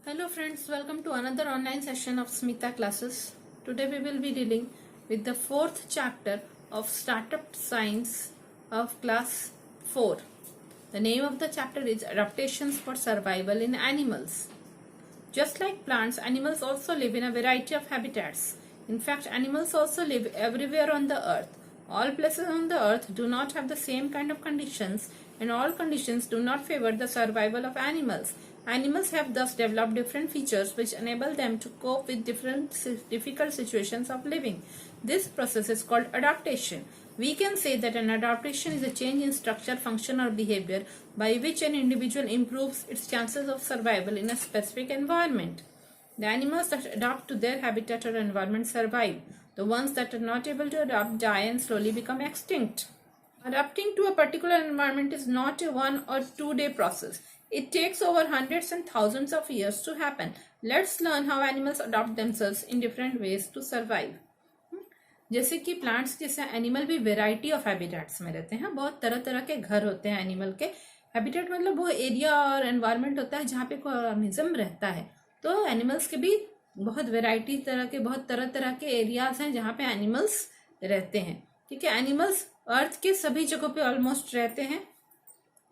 Hello friends, welcome to another online session of Smita classes. Today we will be dealing with the fourth chapter of Startup Science of class 4. The name of the chapter is Adaptations for Survival in Animals. Just like plants, animals also live in a variety of habitats. In fact, animals also live everywhere on the earth. All places on the earth do not have the same kind of conditions, and all conditions do not favor the survival of animals. Animals have thus developed different features which enable them to cope with difficult situations of living. This process is called adaptation. We can say that an adaptation is a change in structure, function, or behavior by which an individual improves its chances of survival in a specific environment. The animals that adapt to their habitat or environment survive. The ones that are not able to adapt die and slowly become extinct. Adapting to a particular environment is not a 1 or 2 day process. It takes over hundreds and thousands of years to happen. Let's learn how animals adapt themselves in different ways to survive. जैसे कि plants जैसे animal भी variety of habitats में रहते हैं. बहुत तरह तरह के घर होते हैं एनिमल के. हैबिटेट मतलब वो एरिया और एनवायरनमेंट होता है जहाँ पे कोई ऑर्गेनिज्म रहता है. तो एनिमल्स के भी बहुत वेराइटी बहुत तरह तरह के एरियाज हैं जहाँ पे एनिमल्स रहते हैं. ठीक है. एनिमल्स अर्थ के सभी जगहों पे ऑलमोस्ट रहते हैं.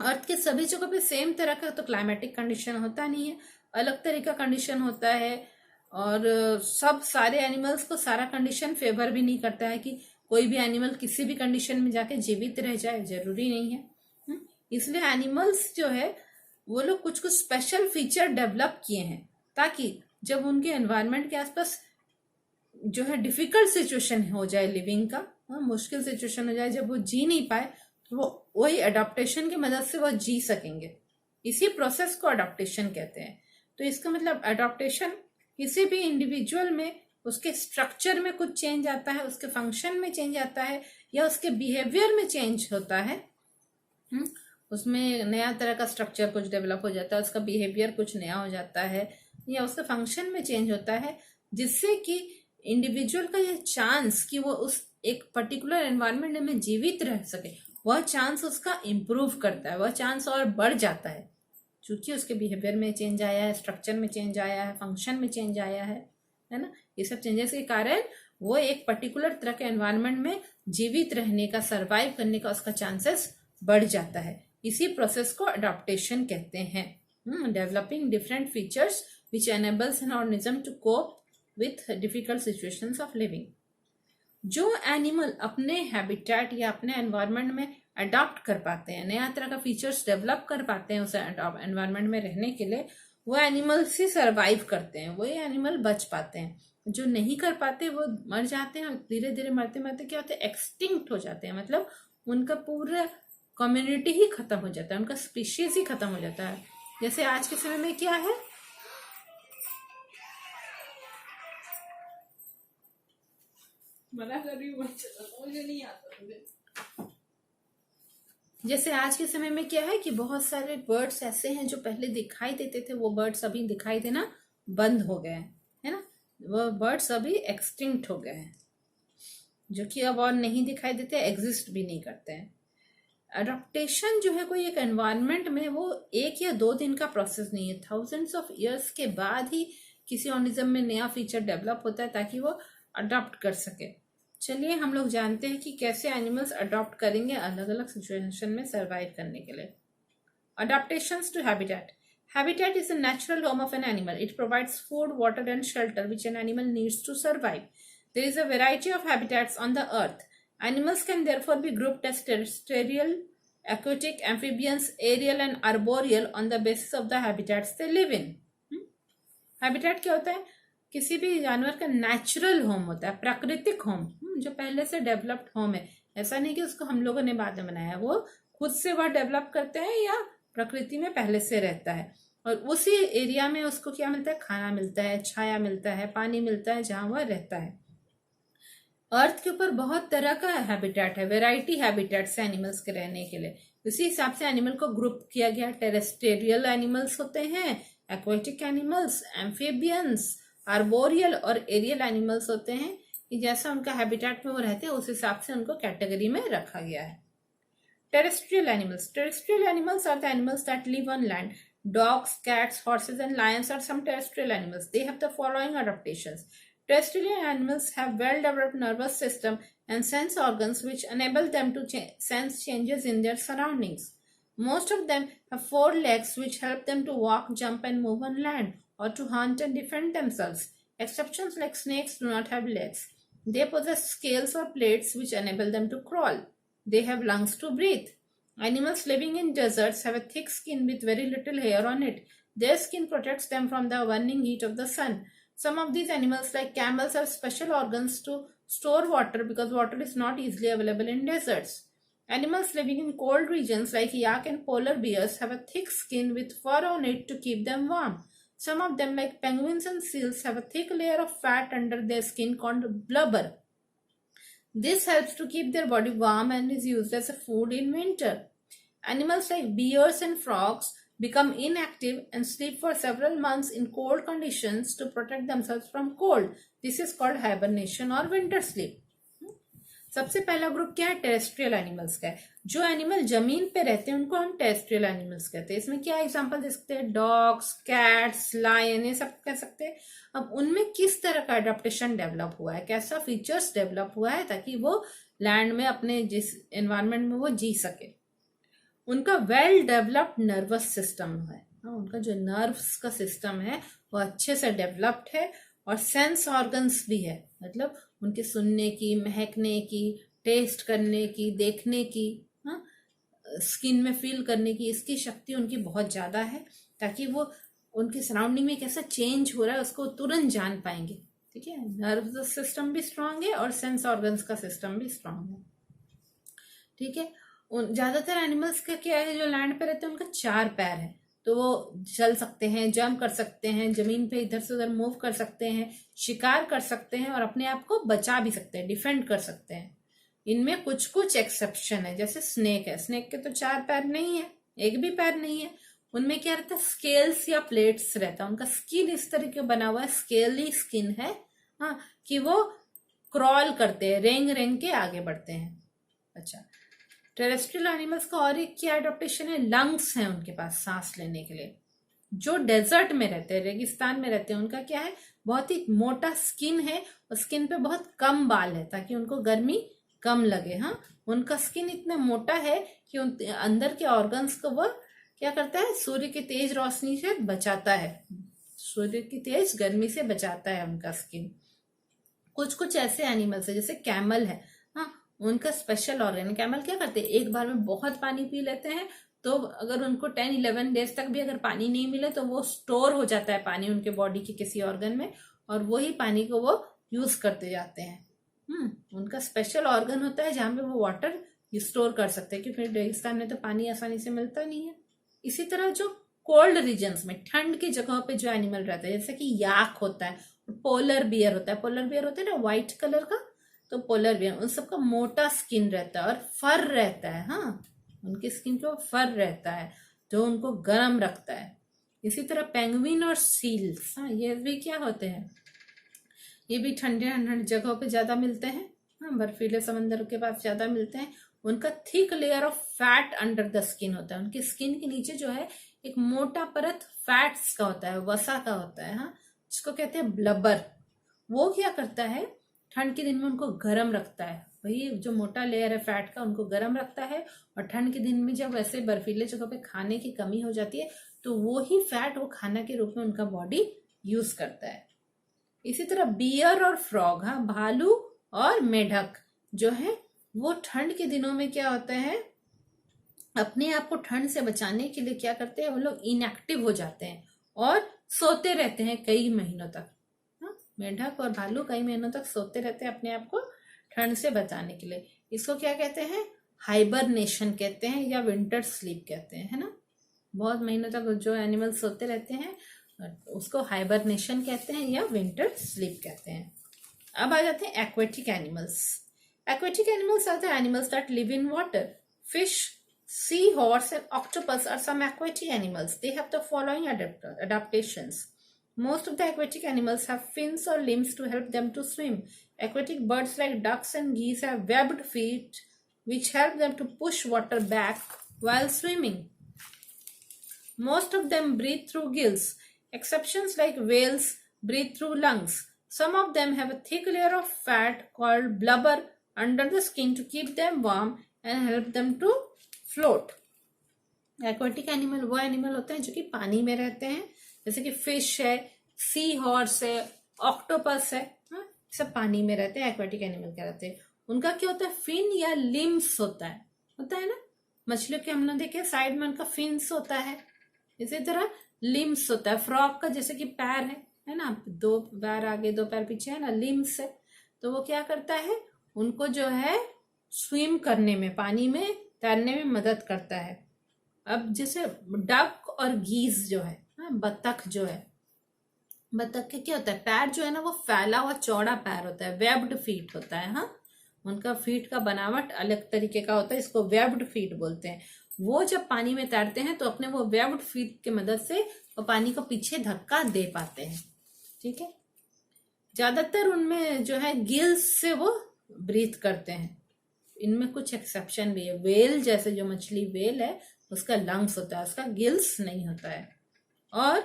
अर्थ के सभी जगहों पे सेम तरह का तो क्लाइमेटिक कंडीशन होता नहीं है, अलग तरह का कंडीशन होता है. और सब सारे एनिमल्स को सारा कंडीशन फेवर भी नहीं करता है कि कोई भी एनिमल किसी भी कंडीशन में जाके जीवित रह जाए, जरूरी नहीं है. इसलिए एनिमल्स जो है वो लोग कुछ कुछ स्पेशल फीचर डेवलप किए हैं ताकि जब उनके एनवायरनमेंट के आसपास जो है डिफिकल्ट सिचुएशन हो जाए, लिविंग का मुश्किल सिचुएशन हो जाए, जब वो जी नहीं पाए तो वो वही अडॉप्टेशन की मदद से वो जी सकेंगे. इसी प्रोसेस को अडॉप्टेशन कहते हैं. तो इसका मतलब अडॉप्टेशन किसी भी इंडिविजुअल में उसके स्ट्रक्चर में कुछ चेंज आता है, उसके फंक्शन में चेंज आता है, या उसके बिहेवियर में चेंज होता है. उसमें नया तरह का स्ट्रक्चर कुछ डेवलप हो जाता है, उसका बिहेवियर कुछ नया हो जाता है, या उसके फंक्शन में चेंज होता है, जिससे कि इंडिविजुअल का ये चांस कि वो उस एक पर्टिकुलर एनवायरनमेंट में जीवित रह सके, वह चांस उसका इम्प्रूव करता है, वह चांस और बढ़ जाता है क्योंकि उसके बिहेवियर में चेंज आया है, स्ट्रक्चर में चेंज आया है, फंक्शन में चेंज आया है ना. ये सब चेंजेस के कारण वो एक पर्टिकुलर तरह के एनवायरनमेंट में जीवित रहने का, सरवाइव करने का उसका चांसेस बढ़ जाता है. इसी प्रोसेस को अडॉप्टेशन कहते हैं. Developing different features which enables an organism to cope with difficult situations of living. जो एनिमल अपने हैबिटेट या अपने एनवायरनमेंट में अडॉप्ट कर पाते हैं, नया तरह का फीचर्स डेवलप कर पाते हैं उस एनवायरनमेंट में रहने के लिए, वो एनिमल से सरवाइव करते हैं, वही एनिमल बच पाते हैं. जो नहीं कर पाते वो मर जाते हैं, और धीरे धीरे मरते मरते क्या होते हैं, एक्सटिंक्ट हो जाते हैं. मतलब उनका पूरा कम्युनिटी ही खत्म हो जाता है, उनका स्पीशीज ही खत्म हो जाता है. जैसे आज के समय में क्या है, मना कर रही हूँ, मुझे नहीं आता. जैसे आज के समय में क्या है कि बहुत सारे बर्ड्स ऐसे हैं जो पहले दिखाई देते थे, वो बर्ड्स अभी दिखाई देना बंद हो गए हैं, है ना. वो बर्ड्स अभी एक्सटिंक्ट हो गए हैं, जो कि अब और नहीं दिखाई देते, एग्जिस्ट भी नहीं करते हैं. अडॉप्टेशन जो है कोई एक एनवायरनमेंट में, वो 1 या 2 दिन का प्रोसेस नहीं है. थाउजेंड्स ऑफ ईयर्स के बाद ही किसी ऑर्गेनिज्म में नया फीचर डेवलप होता है ताकि वो अडॉप्ट कर सके. चलिए हम लोग जानते हैं कि कैसे एनिमल्स अडॉप्ट करेंगे अलग अलग सिचुएशन में सरवाइव करने के लिए. Adaptations to habitat. Habitat is a natural home of an animal. It provides food, water, and shelter which an animal needs to survive. There is a variety of habitats on the earth. Animals can therefore be grouped as terrestrial, aquatic, amphibians, aerial, and arboreal on the basis of the habitats they live in. Habitat क्या होता है? किसी भी जानवर का natural home होता है, प्राकृतिक होम, जो पहले से डेवलप्ड होम है. ऐसा नहीं कि उसको हम लोगों ने बाद में बनाया, वो खुद से वह डेवलप करते हैं या प्रकृति में पहले से रहता है. और उसी एरिया में उसको क्या मिलता है, खाना मिलता है, छाया मिलता है, पानी मिलता है जहां वह रहता है. अर्थ के ऊपर बहुत तरह का हैबिटेट है, वेराइटी हैबिटेट्स है एनिमल्स के रहने के लिए. उसी हिसाब से एनिमल को ग्रुप किया गया. टेरेस्ट्रियल एनिमल्स होते हैं, एक्वेटिक एनिमल्स, एम्फीबियंस, आर्बोरियल और एरियल एनिमल्स होते हैं. कि जैसा उनका हैबिटेट में वो रहते हैं उस हिसाब से उनको कैटेगरी में रखा गया है. Terrestrial animals. Terrestrial animals are the animals that live on land. Dogs, cats, horses, and lions are some terrestrial animals. They have the following adaptations. Terrestrial animals have well-developed nervous system and sense organs which enable them to sense changes in their surroundings. Most of them have 4 legs which help them to walk, jump, and move on land or to hunt and defend themselves. Exceptions like snakes do not have legs. They possess scales or plates which enable them to crawl. They have lungs to breathe. Animals living in deserts have a thick skin with very little hair on it. Their skin protects them from the burning heat of the sun. Some of these animals, like camels, have special organs to store water because water is not easily available in deserts. Animals living in cold regions like yak and polar bears have a thick skin with fur on it to keep them warm. Some of them, like penguins and seals, have a thick layer of fat under their skin called blubber. This helps to keep their body warm and is used as a food in winter. Animals like bears and frogs become inactive and sleep for several months in cold conditions to protect themselves from cold. This is called hibernation or winter sleep. सबसे पहला group क्या है? Terrestrial animals का है. जो animal जमीन पे रहते हैं उनको हम टेरेस्ट्रियल एनिमल्स कहते हैं. इसमें क्या एग्जांपल दे सकते हैं? डॉग्स, कैट्स, लायन, ये सब कह सकते हैं. अब उनमें किस तरह का एडेप्टेशन डेवलप हुआ है, कैसा फीचर्स डेवलप हुआ है ताकि वो लैंड में अपने जिस एनवायरमेंट में वो जी सके. उनका वेल डेवलप्ड नर्वस सिस्टम है. उनका जो नर्व्स का सिस्टम है वो अच्छे से डेवलप्ड है और सेंस ऑर्गन्स भी है. मतलब उनके सुनने की, महकने की, टेस्ट करने की, देखने की, स्किन में फील करने की, इसकी शक्ति उनकी बहुत ज्यादा है ताकि वो उनके सराउंडिंग में कैसा चेंज हो रहा है उसको तुरंत जान पाएंगे. ठीक है. नर्वस सिस्टम भी स्ट्रांग है और सेंस ऑर्गन्स का सिस्टम भी स्ट्रांग है. ठीक है. ज्यादातर एनिमल्स का क्या है, जो लैंड पे रहते हैं उनका 4 पैर है, तो वो चल सकते हैं, जंप कर सकते हैं, जमीन पे इधर से उधर मूव कर सकते हैं, शिकार कर सकते हैं और अपने आप को बचा भी सकते हैं, डिफेंड कर सकते हैं. इनमें कुछ कुछ एक्सेप्शन है. जैसे स्नेक है, स्नेक के तो 4 पैर नहीं है, एक भी पैर नहीं है. उनमें क्या रहता है? स्केल्स या प्लेट्स रहता है. उनका स्किन इस तरीके का बना हुआ है, स्केली स्किन है, कि वो क्रॉल करते हैं, रेंग रेंग के आगे बढ़ते हैं. अच्छा, टेरेस्ट्रियल एनिमल्स का और एक क्या एडेप्टेशन है? लंग्स हैं उनके पास सांस लेने के लिए. जो डेजर्ट में रहते हैं, रेगिस्तान में रहते हैं, उनका क्या है? बहुत ही मोटा स्किन है और स्किन पे बहुत कम बाल है ताकि उनको गर्मी कम लगे. उनका स्किन इतना मोटा है कि अंदर के ऑर्गन्स को वो क्या करता है? सूर्य की तेज रोशनी से बचाता है, सूर्य की तेज गर्मी से बचाता है उनका स्किन. कुछ कुछ ऐसे एनिमल्स है जैसे कैमल है. उनका स्पेशल ऑर्गन. कैमल क्या करते हैं? एक बार में बहुत पानी पी लेते हैं, तो अगर उनको 10-11 डेज तक भी अगर पानी नहीं मिले तो वो स्टोर हो जाता है पानी उनके बॉडी के किसी ऑर्गन में और वही पानी को वो यूज करते जाते हैं. उनका स्पेशल ऑर्गन होता है जहां पे वो वाटर स्टोर कर सकते हैं, क्योंकि रेगिस्तान में तो पानी आसानी से मिलता नहीं है. इसी तरह जो कोल्ड रीजन्स में, ठंड की जगहों पे जो एनिमल रहता है, जैसे कि याक होता है, पोलर बियर होता है. पोलर बियर होता है ना व्हाइट कलर का, तो पोलर बियर, उन सबका मोटा स्किन रहता है और फर रहता है. उनकी स्किन पे फर रहता है जो उनको गर्म रखता है. इसी तरह पेंगुइन और सील्स, ये भी क्या होते हैं? ये भी ठंडे ठंडे जगहों पे ज्यादा मिलते हैं. बर्फीले समंदर के पास ज्यादा मिलते हैं. उनका thick layer of fat under the skin होता है. उनकी स्किन के नीचे जो है एक मोटा परत फैट्स का होता है, वसा का होता है, जिसको कहते हैं ब्लबर. वो क्या करता है? ठंड के दिन में उनको गर्म रखता है. वही जो मोटा लेयर है फैट का, उनको गर्म रखता है. और ठंड के दिन में जब वैसे बर्फीले जगह पे खाने की कमी हो जाती है तो वो ही फैट वो खाना के रूप में उनका बॉडी यूज करता है. इसी तरह बियर और फ्रॉग, भालू और मेढक जो है वो ठंड के दिनों में क्या होता है? अपने आप को ठंड से बचाने के लिए क्या करते हैं? वो लोग इनएक्टिव हो जाते हैं और सोते रहते हैं कई महीनों तक. मेढक और भालू कई महीनों तक सोते रहते हैं अपने आप को ठंड से बचाने के लिए. इसको क्या कहते हैं? हाइबरनेशन कहते हैं या विंटर स्लीप कहते हैं, है ना. बहुत महीनों तक जो एनिमल सोते रहते हैं उसको हाइबरनेशन कहते हैं या विंटर स्लीप कहते हैं. अब आ जाते हैं aquatic animals. Aquatic animals are the animals that live in water. Fish, seahorse and octopus are some aquatic animals. They have the following adaptations. Most of the aquatic animals have fins or limbs to help them to swim. Aquatic birds like ducks and geese have webbed feet which help them to push water back while swimming. Most of them breathe through gills. Exceptions like whales breathe through lungs. Some of them have a thick layer of fat called blubber under the skin to keep them warm and help them to float. Aquatic animal वो animal होते हैं जो कि पानी में रहते हैं, जैसे कि फिश है, सी हॉर्स है, ऑक्टोपस है, सब पानी में रहते हैं, एक्वेटिक एनिमल कहलाते हैं। उनका क्या होता है, फिन या लिम्स होता है ना। मछलियों के हमने देखे साइड में उनका फिन्स होता है, इसी तरह लिम्स होता है। फ्रॉग का जैसे कि पैर है ना, 2 पैर आगे 2 पैर पीछे है ना, लिम्स है। तो वो क्या करता है, उनको जो है स्विम करने में, पानी में तैरने में मदद करता है। अब जैसे डक और गीज जो है, बतख जो है, बतख के क्या होता है, पैर जो है ना वो फैला हुआ चौड़ा पैर होता है, वेब्ड फीट होता है। हाँ, उनका फीट का बनावट अलग तरीके का होता है, इसको वेब्ड फीट बोलते हैं। वो जब पानी में तैरते हैं तो अपने वो वेब्ड फीट की मदद से वो पानी को पीछे धक्का दे पाते हैं। ठीक है, ज्यादातर उनमें जो है गिल्स से वो ब्रीथ करते हैं। इनमें कुछ एक्सेप्शन भी है। वेल जैसे जो मछली वेल है उसका लंग्स होता है, उसका गिल्स नहीं होता है। और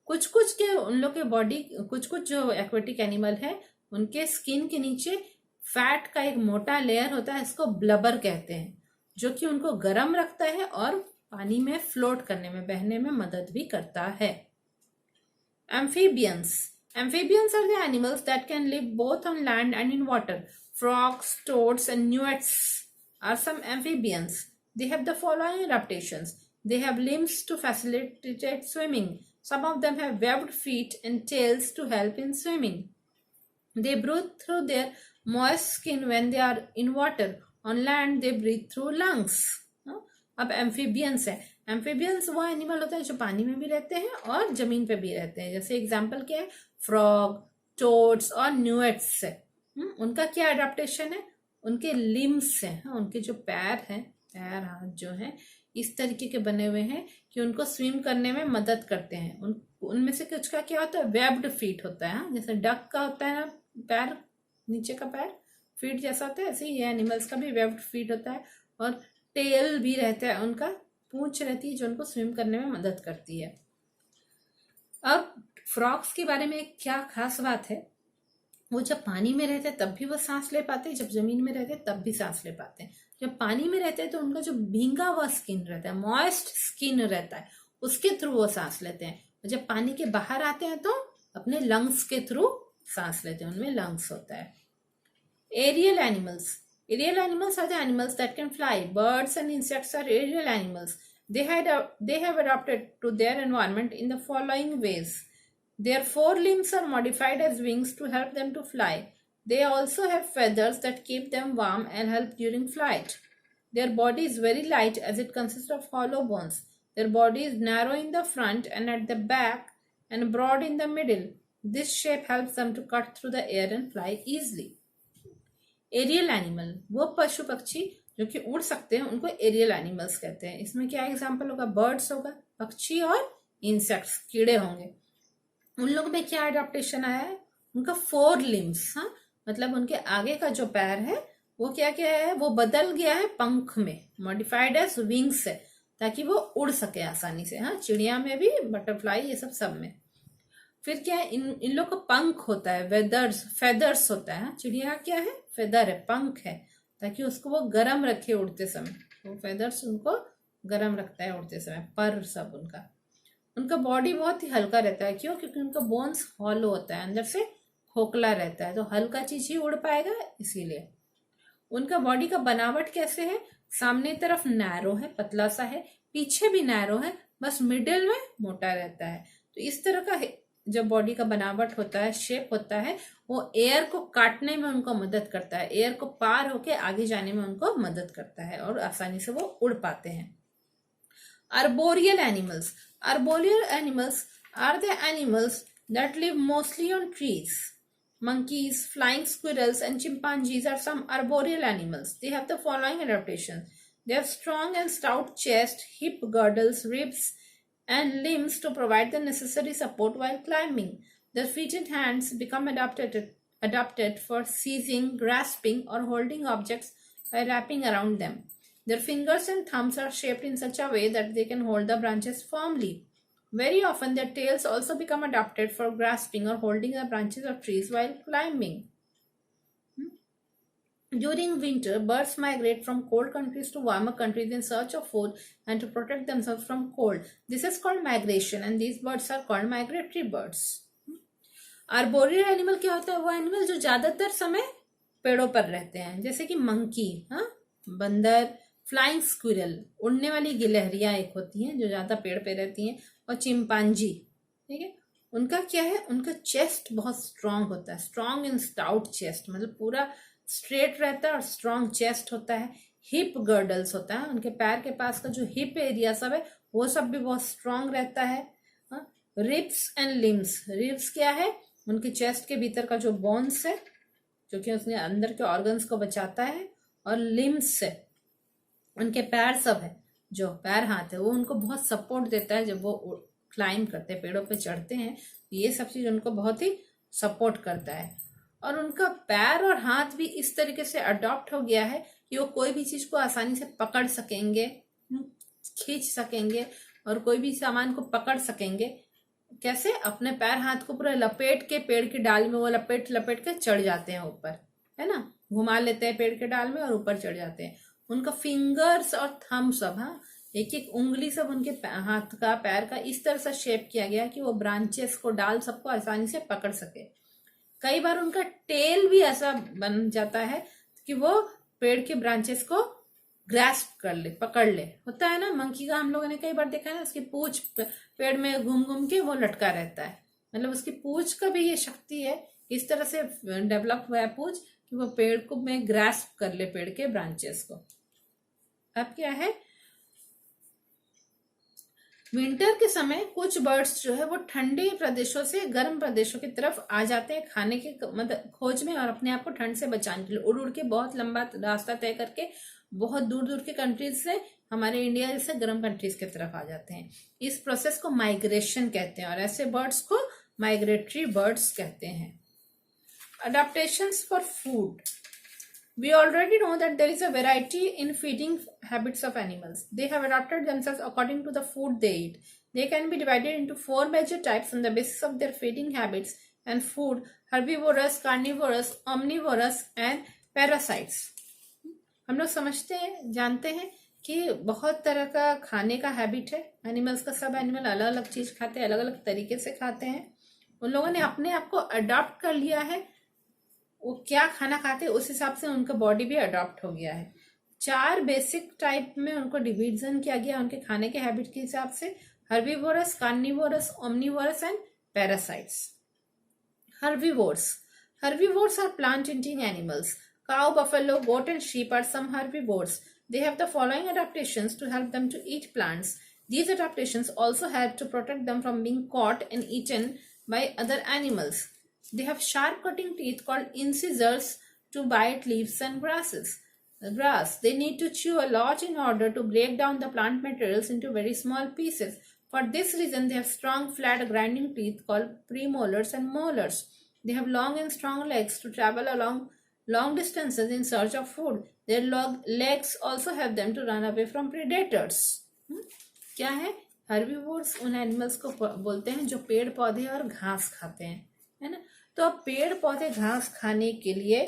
कुछ कुछ के उन लोग के बॉडी, कुछ कुछ जो एक्वेटिक एनिमल है उनके स्किन के नीचे फैट का एक मोटा लेयर होता है, इसको ब्लबर कहते हैं, जो कि उनको गर्म रखता है और पानी में फ्लोट करने में, बहने में मदद भी करता है। Amphibians are the animals that can live both on land and in water. Frogs, toads, and newts are some amphibians. They have the following adaptations. They have limbs to facilitate swimming. Some of them have webbed feet and tails to help in swimming. They breathe through their moist skin when they are in water. On land, they breathe through lungs. अब amphibians है। Amphibians वो animal होते हैं जो पानी में भी रहते हैं और जमीन पे भी रहते हैं। जैसे एग्जाम्पल क्या है, फ्रॉग, टोड्स और न्यूएट्स है। उनका क्या अडेप्टेशन है, उनके लिम्स है, उनके जो पैर हैं, पैर हाथ जो है इस तरीके के बने हुए हैं कि उनको स्विम करने में मदद करते हैं। उनमें से कुछ का क्या होता है, वेब्ड फीट होता है। जैसे डक का होता है ना पैर, नीचे का पैर फीट जैसा होता है, ऐसे ही ये एनिमल्स का भी वेब्ड फीट होता है। और टेल भी रहता है, उनका पूंछ रहती है जो उनको स्विम करने में मदद करती है। अब फ्रॉग्स के बारे में क्या खास बात है, वो जब पानी में रहते हैं तब भी वो सांस ले पाते हैं, जब जमीन में रहते हैं तब भी सांस ले पाते हैं। जब पानी में रहते हैं तो उनका जो भींगा हुआ स्किन रहता है, मॉइस्ट स्किन रहता है, उसके थ्रू वो सांस लेते हैं। और जब पानी के बाहर आते हैं तो अपने लंग्स के थ्रू सांस लेते हैं, उनमें लंग्स होता है। Aerial animals. Aerial animals are the animals that can fly. Birds and insects are aerial animals. They have adapted to their environment in the following ways. Their forelimbs are modified as wings to help them to fly. They also have feathers that keep them warm and help during flight. Their body is very light as it consists of hollow bones. Their body is narrow in the front and at the back and broad in the middle. This shape helps them to cut through the air and fly easily. Aerial animal, वो पशु पक्षी जो कि उड़ सकते हैं उनको aerial animals कहते हैं। इसमें क्या एग्जांपल होगा, बर्ड्स होगा, पक्षी, और इंसेक्ट्स, कीड़े होंगे। उन लोगों में क्या अडेप्टेशन आया है, उनका 4 लिम्स, मतलब उनके आगे का जो पैर है वो क्या क्या है, वो बदल गया है पंख में, मॉडिफाइड एज विंग्स है, ताकि वो उड़ सके आसानी से। चिड़िया में भी, बटरफ्लाई, ये सब में। फिर क्या है, इन लोग का पंख होता है, फेदर्स होता है। चिड़िया क्या है, फेदर है, पंख है, ताकि उसको वो गर्म रखे उड़ते समय। वो फेदर्स उनको गर्म रखता है उड़ते समय, पर सब उनका बॉडी बहुत ही हल्का रहता है। क्यों, क्योंकि उनका बोन्स हॉलो होता है, अंदर से खोखला रहता है, तो हल्का चीज ही उड़ पाएगा, इसीलिए। उनका बॉडी का बनावट कैसे है, सामने तरफ नैरो है, पतला सा है, पीछे भी नैरो है, बस मिडिल में मोटा रहता है। तो इस तरह का जब बॉडी का बनावट होता है, शेप होता है, वो एयर को काटने में उनको मदद करता है, एयर को पार होके आगे जाने में उनको मदद करता है, और आसानी से वो उड़ पाते हैं। Arboreal animals. Arboreal animals are the animals that live mostly on trees. Monkeys, flying squirrels, and chimpanzees are some arboreal animals. They have the following adaptations. They have strong and stout chest, hip girdles, ribs, and limbs to provide the necessary support while climbing. Their feet and hands become adapted for seizing, grasping, or holding objects by wrapping around them. Their fingers and thumbs are shaped in such a way that they can hold the branches firmly. Very often, their tails also become adapted for grasping or holding the branches of trees while climbing. During winter, birds migrate from cold countries to warmer countries in search of food and to protect themselves from cold. This is called migration, and these birds are called migratory birds. Arboreal animal क्या होता है? वो animal जो ज्यादातर समय पेड़ों पर रहते हैं, जैसे कि मंकी, बंदर, फ्लाइंग स्क्विरल, उड़ने वाली गिलहरियां एक होती हैं जो ज्यादा पेड़ पे रहती हैं, और चिंपांजी। ठीक है, उनका क्या है? उनका चेस्ट बहुत स्ट्रांग होता है, स्ट्रांग एंड स्टाउट चेस्ट, मतलब पूरा स्ट्रेट रहता है और स्ट्रांग चेस्ट होता है। हिप गर्डल्स होता है, उनके पैर के पास का जो हिप एरिया सब है वो सब भी बहुत स्ट्रांग रहता है। रिब्स एंड लिम्स, रिब्स क्या है? उनके चेस्ट के भीतर का जो बोन्स है जो कि उसने अंदर के ऑर्गन्स को बचाता है, और लिम्स से उनके पैर सब है, जो पैर हाथ है वो उनको बहुत सपोर्ट देता है। जब वो क्लाइंब करते हैं, पेड़ों पे चढ़ते हैं, ये सब चीज उनको बहुत ही सपोर्ट करता है। और उनका पैर और हाथ भी इस तरीके से अडॉप्ट हो गया है कि वो कोई भी चीज को आसानी से पकड़ सकेंगे, खींच सकेंगे, और कोई भी सामान को पकड़ सकेंगे। कैसे? अपने पैर हाथ को पूरा लपेट के पेड़ की डाल में वो लपेट लपेट के चढ़ जाते हैं ऊपर, है ना, घुमा लेते हैं पेड़ के डाल में और ऊपर चढ़ जाते हैं। उनका फिंगर्स और थंब सब, एक एक उंगली सब उनके हाथ का, पैर का इस तरह से शेप किया गया कि वो ब्रांचेस को, डाल सबको आसानी से पकड़ सके। कई बार उनका टेल भी ऐसा बन जाता है कि वो पेड़ के ब्रांचेस को ग्रैस्प कर ले, पकड़ ले। होता है ना मंकी का, हम लोगों ने कई बार देखा है ना, उसकी पूंछ पेड़ में घूम घूम के वो लटका रहता है, मतलब उसकी पूंछ का भी ये शक्ति है, इस तरह से डेवलप हुआ है पूंछ कि वो पेड़ को में ग्रैस्प कर ले, पेड़ के ब्रांचेस को। अब क्या है, विंटर के समय कुछ बर्ड्स जो है वो ठंडे प्रदेशों से गर्म प्रदेशों की तरफ आ जाते हैं खाने के मतलब खोज में, और अपने आप को ठंड से बचाने के लिए उड़ उड़ के बहुत लंबा रास्ता तय करके बहुत दूर दूर के कंट्रीज से हमारे इंडिया जैसे गर्म कंट्रीज की तरफ आ जाते हैं। इस प्रोसेस को माइग्रेशन कहते हैं, और ऐसे बर्ड्स को माइग्रेटरी बर्ड्स कहते हैं। Adaptations for food. We already know that there is a variety in feeding habits of animals. They have adapted themselves according to the food they eat. They can be divided into 4 major types on the basis of their feeding habits and food: herbivorous, carnivorous, omnivorous and parasites. हम लोग समझते हैं, जानते हैं कि बहुत तरह का खाने का हैबिट है एनिमल्स का। सब एनिमल अलग अलग चीज खाते हैं, अलग अलग तरीके से खाते हैं। उन लोगों ने अपने आप को अडॉप्ट कर लिया है, वो क्या खाना खाते हैं उस हिसाब से उनका बॉडी भी अडॉप्ट हो गया है। 4 बेसिक टाइप में उनको डिवीजन किया गया उनके खाने के हैबिट के हिसाब से: herbivorous, carnivorous, omnivorous and parasites. Herbivores are plant-eating animals. Cow, buffalo, goat and sheep are some herbivores. They have the following adaptations to help them to eat plants. These adaptations also help to protect them from being caught and eaten by other animals. They have sharp cutting teeth called incisors to bite leaves and grass. They need to chew a lot in order to break down the plant materials into very small pieces. For this reason, they have strong, flat grinding teeth called premolars and molars. They have long and strong legs to travel along long distances in search of food. Their legs also help them to run away from predators. क्या है? Herbivores उन animals को बोलते हैं जो पेड़ पौधे और घास खाते हैं, है ना। तो अब पेड़ पौधे घास खाने के लिए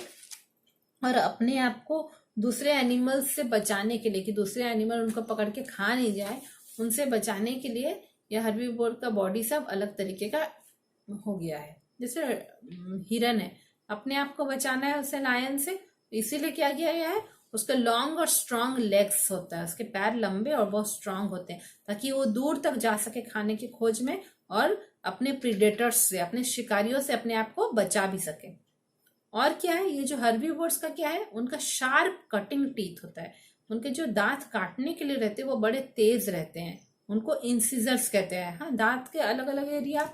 और अपने आप को दूसरे एनिमल्स से बचाने के लिए कि दूसरे एनिमल उनको पकड़ के खा नहीं जाए, उनसे बचाने के लिए यह हर्बीवोर का बॉडी सब अलग तरीके का हो गया है। जैसे हिरन है, अपने आप को बचाना है उसे लायन से, इसीलिए क्या किया गया है, उसके लॉन्ग और स्ट्रांग लेग्स होता है, उसके पैर लंबे और बहुत स्ट्रांग होते हैं ताकि वो दूर तक जा सके खाने की खोज में और अपने प्रीडेटर्स से, अपने शिकारियों से अपने आप को बचा भी सके। और क्या है, ये जो हर्बीवोर्स का क्या है, उनका शार्प कटिंग टीथ होता है। उनके जो दांत काटने के लिए रहते हैं वो बड़े तेज रहते हैं, उनको इंसिजर्स कहते हैं। हाँ, दांत के अलग अलग एरिया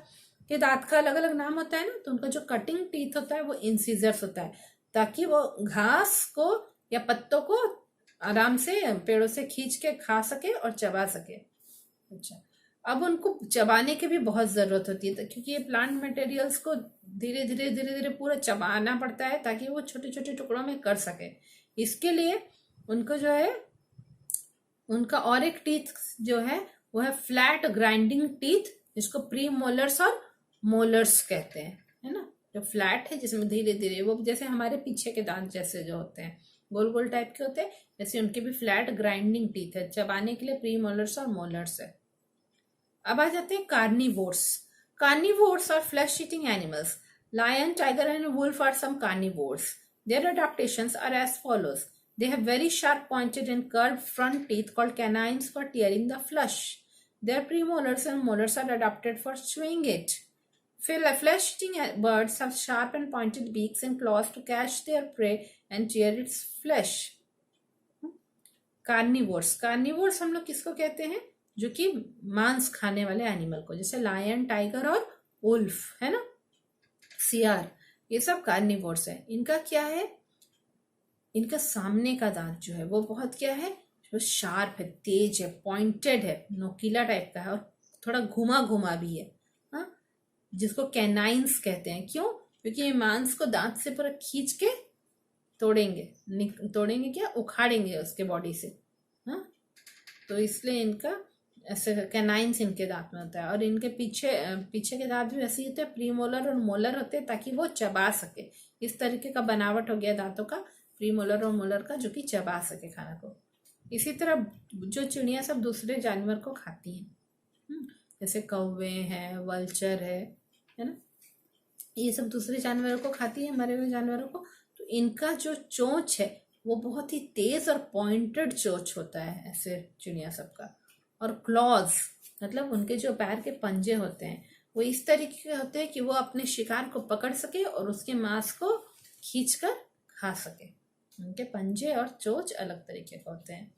के दांत का अलग अलग नाम होता है ना, तो उनका जो कटिंग टीथ होता है वो इंसिजर्स होता है ताकि वो घास को या पत्तों को आराम से पेड़ों से खींच के खा सके और चबा सके। अच्छा, अब उनको चबाने की भी बहुत जरूरत होती है क्योंकि ये प्लांट मटेरियल्स को धीरे धीरे पूरा चबाना पड़ता है ताकि वो छोटे छोटे टुकड़ों में कर सके। इसके लिए उनको जो है उनका और एक टीथ जो है वो है फ्लैट ग्राइंडिंग टीथ, जिसको प्री मोलर्स और मोलर्स कहते हैं, है ना। जो फ्लैट है जिसमें धीरे धीरे वो जैसे हमारे पीछे के दांत जैसे जो होते हैं गोल गोल टाइप के होते हैं, जैसे उनके भी फ्लैट ग्राइंडिंग टीथ है, चबाने के लिए प्री मोलर्स और मोलर्स है। अब आ जाते हैं carnivores. Carnivores are flesh eating animals. Lion, tiger and wolf are some carnivores. Their adaptations are as follows. They have very sharp pointed and curved front teeth called canines for tearing the flesh. Their premolars and molars are adapted for chewing it. Flesh-eating birds have sharp and pointed beaks and claws to catch their prey and tear its flesh. Carnivores, carnivores हम लोग किसको कहते हैं? जो कि मांस खाने वाले एनिमल को, जैसे लायन, टाइगर और वुल्फ, है ना, सियार, ये सब कार्निवोर्स है। इनका क्या है, इनका सामने का दांत जो है वो बहुत क्या है, जो शार्प है, तेज है, पॉइंटेड है, नोकीला टाइप का है और थोड़ा घुमा घुमा भी है, हाँ, जिसको कैनाइंस कहते हैं। क्यों? क्योंकि ये मांस को दांत से पूरा खींच के तोड़ेंगे, तोड़ेंगे क्या, उखाड़ेंगे उसके बॉडी से, हाँ, तो इसलिए इनका ऐसे कैनाइंस इनके दांत में होता है। और इनके पीछे के दांत भी ऐसे ही होते हैं, प्रीमोलर और मोलर होते हैं, ताकि वो चबा सके। इस तरीके का बनावट हो गया दांतों का, प्रीमोलर और मोलर का, जो कि चबा सके खाना को। इसी तरह जो चिड़िया सब दूसरे जानवर को खाती हैं, जैसे कौवे हैं, वल्चर है ना, ये सब दूसरे जानवरों को खाती है, मरे हुए जानवरों को। तो इनका जो चोंच है वो बहुत ही तेज और पॉइंटेड चोंच होता है ऐसे चिड़िया सबका। और क्लॉज मतलब उनके जो पैर के पंजे होते हैं वो इस तरीके के होते हैं कि वो अपने शिकार को पकड़ सके और उसके मांस को खींचकर खा सके। उनके पंजे और चोंच अलग तरीके के होते हैं।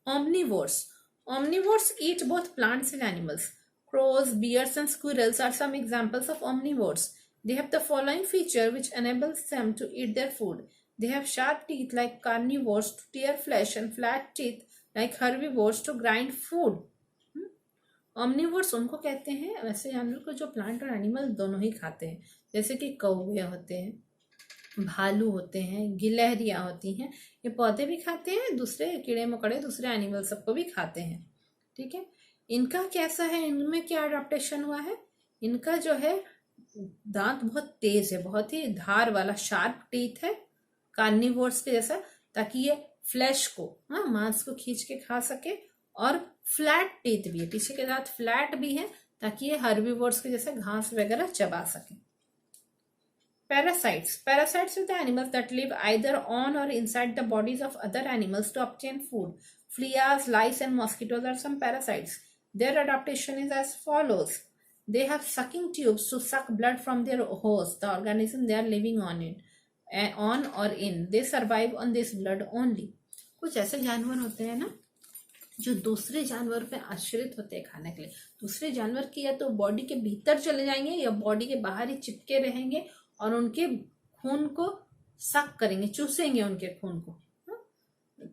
Omnivores. Omnivores eat both plants and animals. Crows, bears and squirrels are some examples of omnivores. They have the following feature which enables them to eat their food. They have sharp teeth like carnivores to tear flesh and flat teeth like herbivores to grind food. Omnivores उनको कहते हैं वैसे जानवर को जो plant और animal दोनों ही खाते हैं, जैसे कि कौवे होते हैं, भालू होते हैं, गिलहरियां होती हैं, ये पौधे भी खाते हैं, दूसरे कीड़े मकोड़े, दूसरे एनिमल सबको भी खाते हैं। ठीक है, इनका कैसा है, इनमें क्या अडेप्टेशन हुआ है, इनका जो है दांत बहुत तेज है, बहुत ही धार वाला शार्प टीथ है कार्निवोर्स के जैसा, ताकि ये फ्लैश को, हाँ, मांस को खींच के खा सके। और फ्लैट टीथ भी है, पीछे के दांत फ्लैट भी है, ताकि ये हर्बीवोर्स के जैसे घास वगैरह चबा सके। Parasites. Parasites are the animals that live either on or inside the bodies of other animals to obtain food. Fleas, lice and mosquitoes are some parasites. Their adaptation is as follows. They have sucking tubes to suck blood from their host, the organism they are living on or in. They survive on this blood only. कुछ ऐसे जानवर होते हैं ना जो दूसरे जानवर पे आश्रित होते हैं खाने के लिए। दूसरे जानवर की या तो बॉडी के भीतर चले जाएंगे या बॉडी के बाहर ही चिपके रहेंगे और उनके खून को सक करेंगे, चूसेंगे उनके खून को,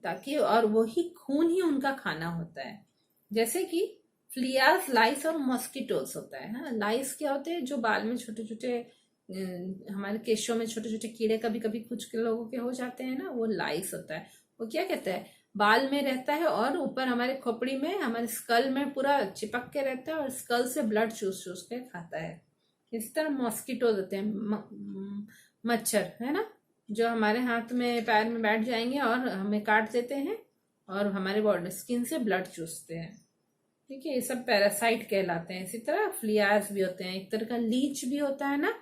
ताकि, और वही खून ही उनका खाना होता है। जैसे कि फ्लियास, लाइस और मॉस्किटोस होता है। हाँ, लाइस क्या होते हैं, जो बाल में छोटे छोटे, हमारे केशों में छोटे छोटे कीड़े कभी कभी कुछ लोगों के हो जाते हैं ना, वो लाइस होता है। वो क्या कहता है, बाल में रहता है और ऊपर हमारे खोपड़ी में, हमारे स्कल में पूरा चिपक के रहता है और स्कल से ब्लड चूस चूस के खाता है। इस तरह मॉस्किटोज होते हैं, मच्छर, है ना, जो हमारे हाथ में पैर में बैठ जाएंगे और हमें काट देते हैं और हमारे बॉडी स्किन से ब्लड चूसते हैं। ठीक है, ये सब पैरासाइट कहलाते हैं। इसी तरह फ्लियास भी होते हैं, एक तरह का लीच भी होता है ना,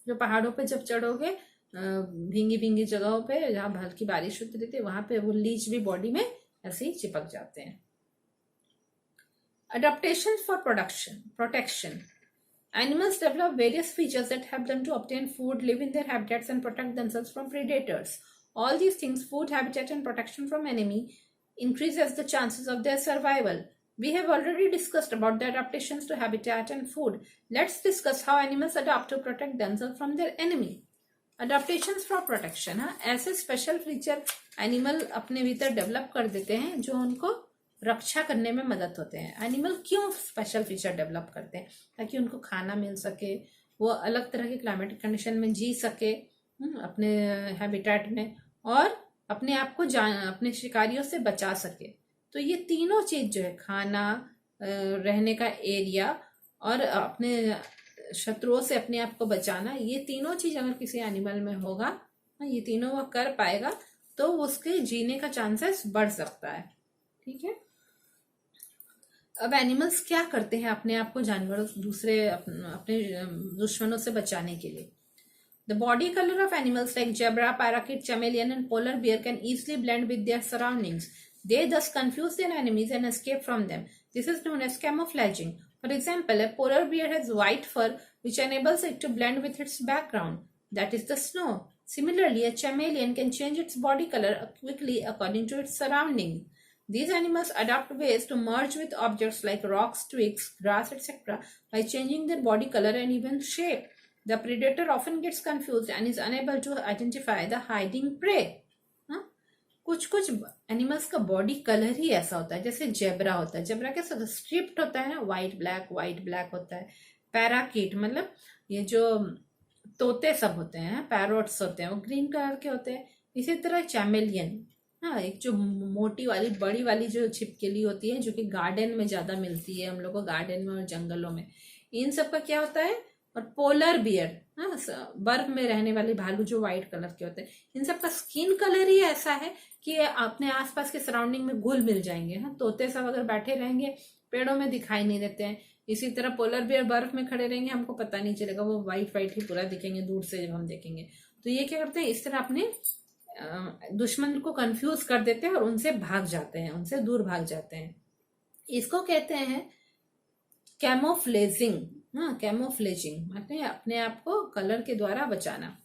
जो पहाड़ों पे जब चढ़ोगे भींगी भींगी जगहों पे जहाँ हल्की बारिश होती रहती है, वहां पे वो लीच भी बॉडी में ऐसे ही चिपक जाते हैं। Adaptation for protection. Animals develop various features that help them to obtain food, live in their habitats and protect themselves from predators. All these things, food, habitat and protection from enemy, increases the chances of their survival. We have already discussed about the adaptations to habitat and food. Let's discuss how animals adapt to protect themselves from their enemy. Adaptations for protection. हाँ, ऐसे special feature animal अपने भीतर develop कर देते हैं जो उनको रक्षा करने में मदद होते हैं। एनिमल क्यों स्पेशल फीचर डेवलप करते हैं? ताकि उनको खाना मिल सके, वो अलग तरह के क्लाइमेटिक कंडीशन में जी सके अपने हैबिटेट में, और अपने आप को अपने शिकारियों से बचा सके। तो ये तीनों चीज जो है, खाना, रहने का एरिया और अपने शत्रुओं से अपने आप को बचाना, ये तीनों चीज अगर किसी एनिमल में होगा, ये तीनों वो कर पाएगा, तो उसके जीने का चांसेस बढ़ सकता है। ठीक है। अब एनिमल्स क्या करते हैं अपने आप को जानवरों दूसरे अपने दुश्मनों से बचाने के लिए? The body color of animals like zebra, parakeet, chameleon, and polar bear can easily blend with their surroundings. They thus confuse their enemies and escape from them. This is known as camouflaging. For example, a polar bear has white fur, which enables it to blend with its background, that is the snow. Similarly, a chameleon can change its body color quickly according to its surroundings. These animals adapt ways to merge with objects like rocks, twigs, grass, etc. by changing their body color and even shape. The predator often gets confused and is unable to identify the hiding prey. कुछ कुछ animals का body colour ही ऐसा होता है। जैसे zebra होता है, zebra कैसा होता है? स्ट्रिप्ड होता है ना, व्हाइट ब्लैक होता है। पैराकीट मतलब ये जो तोते सब होते हैं, पैरोट्स होते हैं, वो ग्रीन कलर के होते हैं। इसी तरह चैमेलियन, हाँ, एक जो मोटी वाली बड़ी वाली जो छिपकली होती है, जो कि गार्डन में ज्यादा मिलती है हम लोग को, गार्डन में और जंगलों में, इन सब का क्या होता है? और पोलर बियर, हाँ, बर्फ में रहने वाले भालू जो व्हाइट कलर के होते हैं, इन सब का स्किन कलर ही ऐसा है कि अपने आसपास के सराउंडिंग में घुल मिल जाएंगे। हाँ, तोते सब अगर बैठे रहेंगे पेड़ों में दिखाई नहीं देते हैं। इसी तरह पोलर बियर बर्फ में खड़े रहेंगे, हमको पता नहीं चलेगा, वो व्हाइट ही पूरा दिखेंगे दूर से जब हम देखेंगे। तो ये क्या करते हैं? इस तरह अपने दुश्मन को कंफ्यूज कर देते हैं और उनसे भाग जाते हैं, उनसे दूर भाग जाते हैं। इसको कहते हैं कैमोफ्लेजिंग। हाँ, कैमोफ्लेजिंग मतलब अपने आप को कलर के द्वारा बचाना।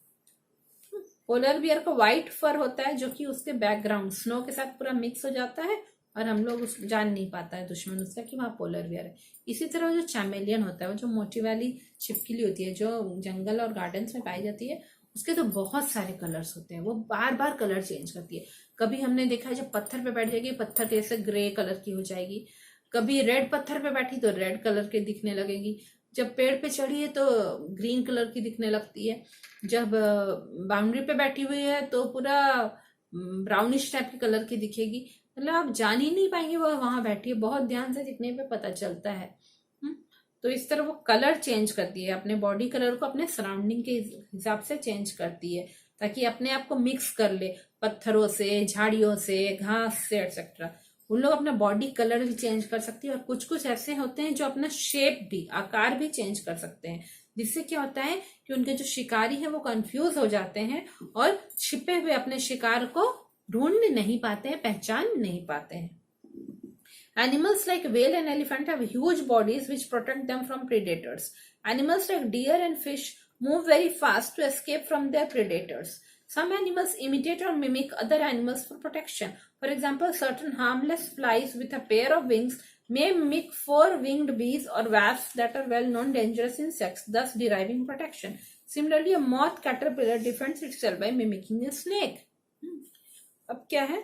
पोलर बियर का व्हाइट फर होता है, जो कि उसके बैकग्राउंड स्नो के साथ पूरा मिक्स हो जाता है और हम लोग उस जान नहीं पाता है दुश्मन उसका कि वहां पोलर बियर है। इसी तरह जो चैमेलियन होता है, वो जो मोटी वाली छिपकली होती है जो जंगल और गार्डन्स में पाई जाती है, उसके तो बहुत सारे कलर्स होते हैं। वो बार बार कलर चेंज करती है। कभी हमने देखा है जब पत्थर पे बैठ जाएगी, पत्थर जैसे ग्रे कलर की हो जाएगी। कभी रेड पत्थर पे बैठी तो रेड कलर के दिखने लगेगी। जब पेड़ पे चढ़ी है तो ग्रीन कलर की दिखने लगती है। जब बाउंड्री पे बैठी हुई है तो पूरा ब्राउनिश टाइप के कलर की दिखेगी। मतलब आप जान ही नहीं पाएंगे वो वहां बैठी है, बहुत ध्यान से दिखने पे पता चलता है। तो इस तरह वो कलर चेंज करती है, अपने बॉडी कलर को अपने सराउंडिंग के हिसाब से चेंज करती है, ताकि अपने आप को मिक्स कर ले पत्थरों से, झाड़ियों से, घास से एक्सेट्रा। उन लोग अपना बॉडी कलर भी चेंज कर सकती है। और कुछ कुछ ऐसे होते हैं जो अपना शेप भी, आकार भी चेंज कर सकते हैं, जिससे क्या होता है कि उनके जो शिकारी है वो कंफ्यूज हो जाते हैं और छिपे हुए अपने शिकार को ढूंढ नहीं पाते हैं, पहचान नहीं पाते हैं। Animals like whale and elephant have huge bodies which protect them from predators. Animals like deer and fish move very fast to escape from their predators. Some animals imitate or mimic other animals for protection. For example, certain harmless flies with a pair of wings may mimic four-winged bees or wasps that are well-known dangerous insects, thus deriving protection. Similarly, a moth caterpillar defends itself by mimicking a snake. अब क्या है?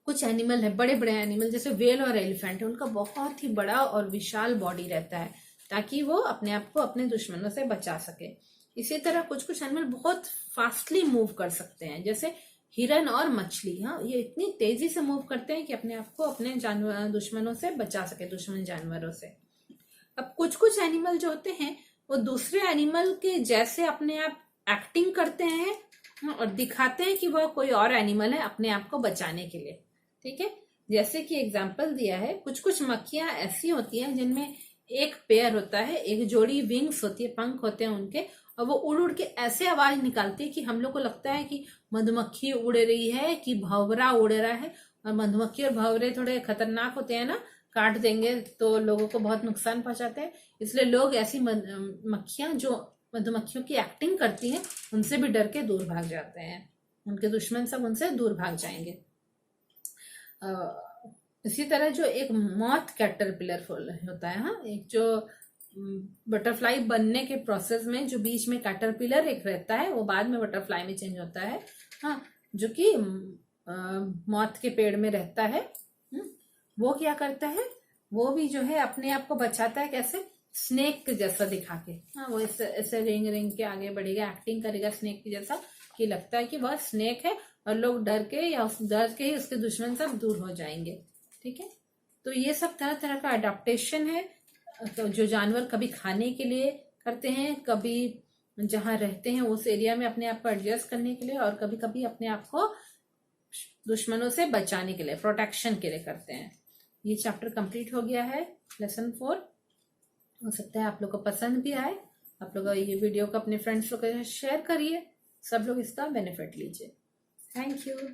कुछ animal है, बड़े बड़े animal जैसे well और elephant है, उनका बहुत ही बड़ा और विशाल बॉडी रहता है ताकि वो अपने आप को अपने दुश्मनों से बचा सके। इसी तरह कुछ कुछ एनिमल बहुत फास्टली मूव कर सकते हैं, जैसे हिरन और मछली। हाँ, ये इतनी तेजी से मूव करते हैं कि अपने आप को अपने जानवर दुश्मनों से बचा सके, दुश्मन जानवरों से। अब कुछ कुछ एनिमल जो होते हैं वो दूसरे एनिमल के जैसे अपने आप एक्टिंग करते हैं और दिखाते हैं कि वह कोई और एनिमल है अपने आप को बचाने के लिए। ठीक है, जैसे कि एग्जाम्पल दिया है, कुछ कुछ मक्खियां ऐसी होती हैं जिनमें एक पेयर होता है, एक जोड़ी विंग्स होती है, पंख होते हैं उनके, और वो उड़ उड़ के ऐसे आवाज निकालती है कि हम लोग को लगता है कि मधुमक्खी उड़ रही है कि भंवरा उड़ रहा है। और मधुमक्खी और भंवरे थोड़े खतरनाक होते हैं ना, काट देंगे तो लोगों को बहुत नुकसान पहुंचाते हैं। इसलिए लोग ऐसी मक्खियां जो मधुमक्खियों की एक्टिंग करती हैं उनसे भी डर के दूर भाग जाते हैं, उनके दुश्मन सब उनसे दूर भाग जाएंगे। इसी तरह जो एक मॉथ कैटरपिलर होता है, हाँ, एक जो बटरफ्लाई बनने के प्रोसेस में जो बीच में कैटरपिलर एक रहता है, वो बाद में बटरफ्लाई में चेंज होता है। हाँ, जो कि मॉथ के पेड़ में रहता है। वो क्या करता है, वो भी जो है अपने आप को बचाता है। कैसे? स्नेक के जैसा दिखा के। हाँ, वो ऐसे रिंग रिंग के आगे बढ़ेगा, एक्टिंग करेगा स्नेक के जैसा, कि लगता है कि वह स्नेक है और लोग डर के या डर के ही उसके दुश्मन सब दूर हो जाएंगे। ठीक है, तो ये सब तरह तरह का अडेप्टेशन है, तो जो जानवर कभी खाने के लिए करते हैं, कभी जहां रहते हैं उस एरिया में अपने आप को एडजस्ट करने के लिए, और कभी कभी अपने आप को दुश्मनों से बचाने के लिए, प्रोटेक्शन के लिए करते हैं। ये चैप्टर कंप्लीट हो गया है, लेसन 4। हो सकता है आप लोग को पसंद भी आए। आप लोग ये वीडियो को अपने फ्रेंड्स लोग के साथ शेयर करिए, सब लोग इसका बेनिफिट लीजिए। Thank you.